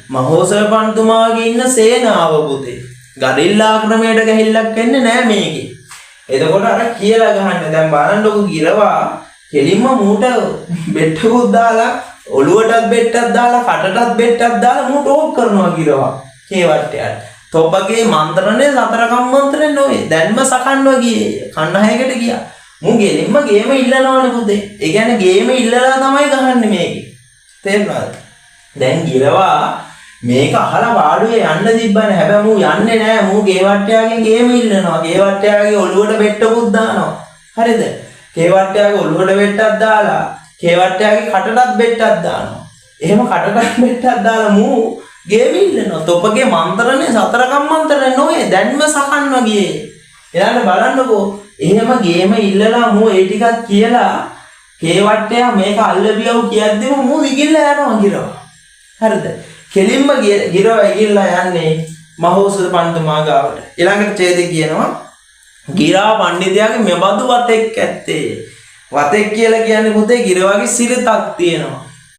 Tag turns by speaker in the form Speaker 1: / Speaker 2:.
Speaker 1: මහෝසර පන්තුමාගේ ඉන්න සේනාව පුතේ. ගරිල්ලා ක්‍රමයට ගහිල්ලක් වෙන්නේ නැහැ මේකේ. එතකොට අර කියලා ගහන්න දැන් බලන්නකො ගිරවා කෙලින්ම මූට බෙට්ටකුත් දාලා ඔළුවටත් බෙට්ටක් දාලා කටටත් බෙට්ටක් දාලා මූට ඕක් කරනවා ගිරවා. කේවට්ටයට. තොපගේ මන්ත්‍රණය සතර කම්මන්ත්‍රණය නොවේ. දැන්ම සකන්නවා ගියේ. කන්නහයකට ගියා. මූ ගෙලින්ම ගේම ඉල්ලනවනේ පුතේ. ඒ කියන්නේ ගේම ඉල්ලලා තමයි ගහන්නේ මේකේ. තේරුණාද? දැන් ගිරවා මේක අහලා වාඩුවේ යන්න තිබ්බනේ. හැබැයි මූ යන්නේ නැහැ. මූ ගේවට්ටයාගෙන් ගේම ඉල්ලනවා. ගේවට්ටයාගේ ඔළුවට බෙට්ටකුත් දානවා. හරිද? ගේවට්ටයාගේ ඔළුවට බෙට්ටක් දාලා ගේවට්ටයාගේ කටටත් බෙට්ටක් දානවා. එහෙම කටටත් බෙට්ටක් දාලා මූ ගේම ඉල්ලනවා. තොපගේ මන්ත්‍රණය සතර කම්මන්ත්‍රණය නොවේ. දැන්ම සකන්නවා ගියේ. ඊළඟට බලන්නකෝ. එහෙම ගේම ඉල්ලලා මූ ඒ ටිකක් කියලා කේවට්ටයා මේක අල්ලපියව කියද්දිම මූ ඉගිල්ලා යනවා ගිරවා. හරිද? කෙලින්ම ගිරව ඉගිල්ලා යන්නේ මහෝසර පන්තුමා ගාවට. ඊළඟට ඡේදේ කියනවා ගිරා පඬිතුයාගේ මෙබඳු වතෙක් ඇත්තේ. වතෙක් කියලා කියන්නේ පුතේ ගිරවාගේ සිරිතක් තියෙනවා.